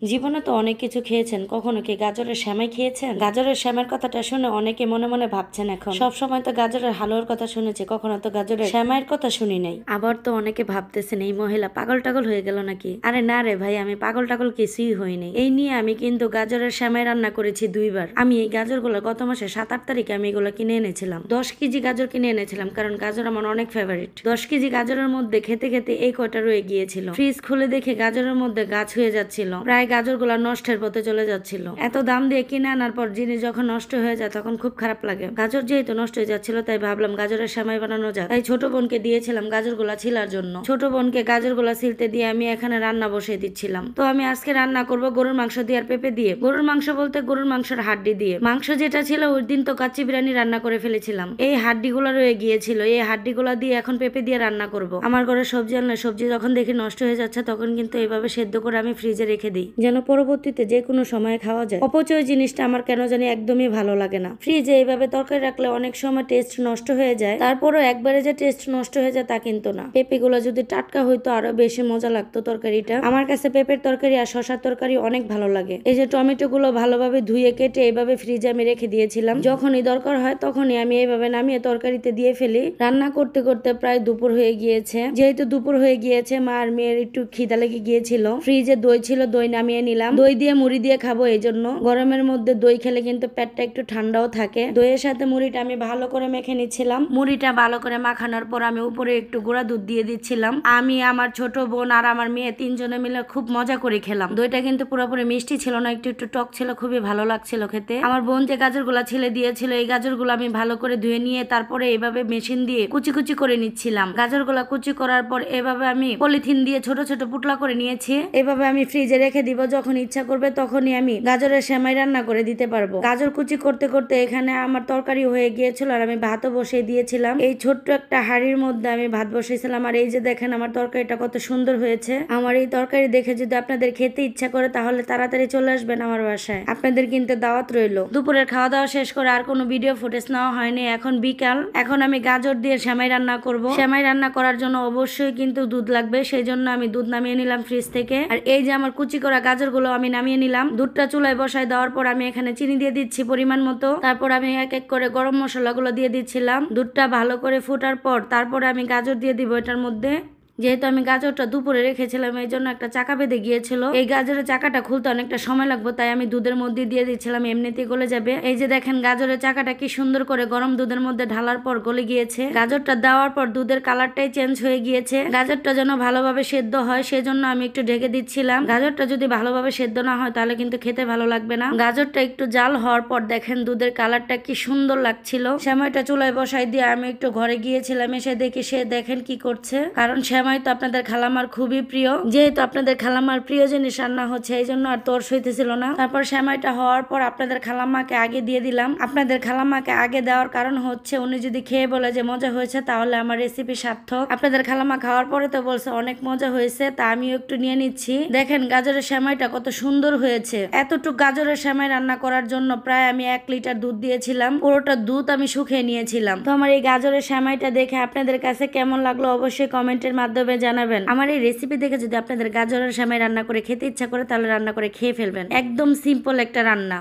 জীবনে তো অনেক কিছু খেয়েছেন, কখনো কি গাজরের সেমাই খেয়েছেন? গাজরের সেমাইয়ের কথাটা শুনে অনেকে মনে মনে ভাবছেন এখন সব সময় তো গাজরের হালুয়ার কথা শুনেছি, কখনো তো গাজরের সেমাইয়ের কথা শুনি নাই। আবার তো অনেকে ভাবতেছেন এই মহিলা পাগল টাগল হয়ে গেল নাকি। আরে না রে ভাই, আমি পাগল টাগল কিছুই হইনি। এই নিয়ে আমি কিন্তু গাজরের সেমাই রান্না করেছি 2 বার। আমি এই গাজরগুলো গত মাসে 7-8 তারিখে আমি এগুলো কিনে এনেছিলাম। 10 কেজি গাজর কিনে এনেছিলাম, কারণ গাজর আমার অনেক ফেভারিট। 10 কেজি গাজরের মধ্যে খেতে খেতে এই কয়টা রয়ে গিয়েছিল। ফ্রিজ খুলে দেখে গাজরের মধ্যে গাছ হয়ে যাচ্ছিল, প্রায় গাজরগুলো নষ্টের পথে চলে যাচ্ছিল। এত দাম দিয়ে কিনে আনার পর জিনিস যখন নষ্ট হয়ে যায় তখন খুব খারাপ লাগে। গাজর যেহেতু নষ্ট হয়ে যাচ্ছিল, তাই ভাবলাম গাজরের সেমাই বানানো যাক। তাই ছোট বোনকে দিয়েছিলাম গাজরগুলা ছিলার জন্য। ছোট বোনকে গাজরগুলা ছিলতে দিয়ে আমি এখানে রান্না বসিয়ে দিচ্ছিলাম। তো আমি আজকে রান্না করব গরুর মাংস দিয়ে আর পেঁপে দিয়ে। গরুর মাংস বলতে গরুর মাংসের হাড্ডি দিয়ে। মাংস যেটা ছিল ওই দিন তো কাচ্চি বিরিয়ানি রান্না করে ফেলেছিলাম, এই হাড্ডিগুলো রয়ে গিয়েছিল। এই হাড্ডিগুলা দিয়ে এখন পেঁপে দিয়ে রান্না করব। আমার ঘরে সবজি আনলে সবজি যখন দেখি নষ্ট হয়ে যাচ্ছে তখন কিন্তু এইভাবে সেদ্ধ করে আমি ফ্রিজে রেখে দিই, যেন পরবর্তীতে যে কোনো সময় খাওয়া যায়। অপচয় জিনিসটা আমার কেন জানি একদমই ভালো লাগে না। ফ্রিজে এইভাবে তরকারি রাখলে অনেক সময় টেস্ট নষ্ট হয়ে যায়, তারপরও একবারে যে টেস্ট নষ্ট হয়ে যায় তা কিন্তু না। পেঁপেগুলো যদি টাটকা হইতো আরো বেশি মজা লাগতো তরকারিটা। আমার কাছে পেঁপের তরকারি আর শশার তরকারি অনেক ভালো লাগে। এই যে টমেটো গুলো ভালোভাবে ধুয়ে কেটে এইভাবে ফ্রিজে আমি রেখে দিয়েছিলাম, যখনই দরকার হয় তখনই আমি এইভাবে নামিয়ে তরকারিতে দিয়ে ফেলি। রান্না করতে করতে প্রায় দুপুর হয়ে গিয়েছে। যেহেতু দুপুর হয়ে গিয়েছে, মা আর মেয়ের একটু খিদা লেগে গিয়েছিল। ফ্রিজে দই ছিল, দই নামিয়ে নিলাম। দই দিয়ে মুড়ি দিয়ে খাবো, এই জন্য। গরমের মধ্যে দই খেলে কিন্তু পেটটা একটু ঠান্ডাও থাকে। দইয়ের সাথে মুড়িটা আমি ভালো করে মেখে নিচ্ছিলাম। মুড়িটা ভালো করে মাখানোর পর আমি উপরে একটু গুঁড়া দুধ দিয়ে দিচ্ছিলাম। আমি, আমার ছোট বোন আর আমার মেয়ে 3 জনে মিলে খুব মজা করে খেলাম। দইটা কিন্তু পুরোপুরি মিষ্টি ছিল না, একটু একটু টক ছিল, খুবই ভালো লাগছিল খেতে। আমার বোন যে গাজরগুলা ছিলে দিয়েছিল, এই গাজরগুলো আমি ভালো করে ধুয়ে নিয়ে তারপরে এইভাবে মেশিন দিয়ে কুচি কুচি করে নিচ্ছিলাম। গাজরগুলা কুচি করার পর এভাবে আমি পলিথিন দিয়ে ছোট ছোট পুটলা করে নিয়েছি। এভাবে আমি ফ্রিজে রেখে দিব, যখন ইচ্ছা করবে তখনই আমি গাজরের সেমাই রান্না করে দিতে পারবো। গাজর কুচি করতে করতে এখানে আমার তরকারি হয়ে গিয়েছিল আর আমি ভাতও বসিয়ে দিয়েছিলাম। এই ছোট্ট একটা হাঁড়ির মধ্যে আমি ভাত বসিয়েছিলাম। আর এই যে দেখেন আমার তরকারিটা কত সুন্দর হয়েছে। আমার এই তরকারি দেখে যদি আপনাদের খেতে ইচ্ছা করে তাহলে তাড়াতাড়ি চলে আসবেন আমার বাসায়, আপনাদের কিন্তু দাওয়াত রইলো। দুপুরের খাওয়া দাওয়া শেষ করে আর কোনো ভিডিও ফুটেজ নেওয়া হয়নি। এখন বিকাল, এখন আমি গাজর দিয়ে সেমাই রান্না করব। সেমাই রান্না করার জন্য অবশ্যই কিন্তু দুধ লাগবে, সেই জন্য আমি দুধ নামিয়ে নিলাম ফ্রিজ থেকে। আর এই যে আমার কুচি করা গাজরগুলো আমি নামিয়ে নিলাম। দুধটা চুলায় বসায় দেওয়ার পর আমি এখানে চিনি দিয়ে দিচ্ছি পরিমাণ মতো। তারপর আমি এক এক করে গরম মশলাগুলো দিয়ে দিচ্ছিলাম। দুধটা ভালো করে ফোটার পর তারপরে আমি গাজর দিয়ে দিব এটার মধ্যে। যেহেতু আমি গাজরটা দুপুরে রেখেছিলাম, এই জন্য একটা চাকা বেঁধে গিয়েছিল। এই গাজরের চাকাটা খুলতে অনেকটা সময় লাগবে, তাই আমি দুধের মধ্যে দিয়ে দিচ্ছিলাম, এমনিতেই গলে যাবে। এই যে দেখেন গাজরের চাকাটা কি সুন্দর করে গরম দুধের মধ্যে ঢালার পর গলে গিয়েছে। গাজরটা দেওয়ার পর দুধের কালারটাই চেঞ্জ হয়ে গিয়েছে। গাজরটা যেন ভালোভাবে সেদ্ধ হয় সেজন্য আমি একটু ঢেকে দিচ্ছিলাম। গাজরটা যদি ভালোভাবে সেদ্ধ না হয় তাহলে কিন্তু খেতে ভালো লাগবে না। গাজরটা একটু জাল হওয়ার পর দেখেন দুধের কালারটা কি সুন্দর লাগছিল। সেমাইটা চুলায় বসাই দিয়ে আমি একটু ঘরে গিয়েছিলাম, এসে দেখি সে দেখেন কি করছে, কারণ সেমাই তো আপনাদের খালামার খুবই প্রিয়। যেহেতু আপনাদের খালামার প্রিয় জিনিস রান্না হচ্ছে, এই জন্য আর তর্স হইতেছিল না। তারপর সেমাইটা হওয়ার পর আপনাদের খালাম্মাকে আগে দিয়ে দিলাম। আপনাদের খালাম্মাকে আগে দেওয়ার কারণ হচ্ছে উনি যদি খেয়ে বলে যে মজা হয়েছে তাহলে আমার রেসিপি সার্থক। আপনাদের খালাম্মা খাওয়ার পরে তো বলছে অনেক মজা হয়েছে, তা আমিও একটু নিয়ে নিচ্ছি। দেখেন গাজরের সেমাইটা কত সুন্দর হয়েছে। এতটুকু গাজরের সেমাই রান্না করার জন্য প্রায় আমি 1 লিটার দুধ দিয়েছিলাম। পুরোটা দুধ আমি শুকিয়ে নিয়েছিলাম। তো আমার এই গাজরের সেমাইটা দেখে আপনাদের কাছে কেমন লাগলো অবশ্যই কমেন্টের মাধ্যমে জানাবেন। আমার এই রেসিপি দেখে যদি আপনাদের গাজরের সেমাই রান্না করে খেতে ইচ্ছা করে তাহলে রান্না করে খেয়ে ফেলবেন। একদম সিম্পল একটা রান্না।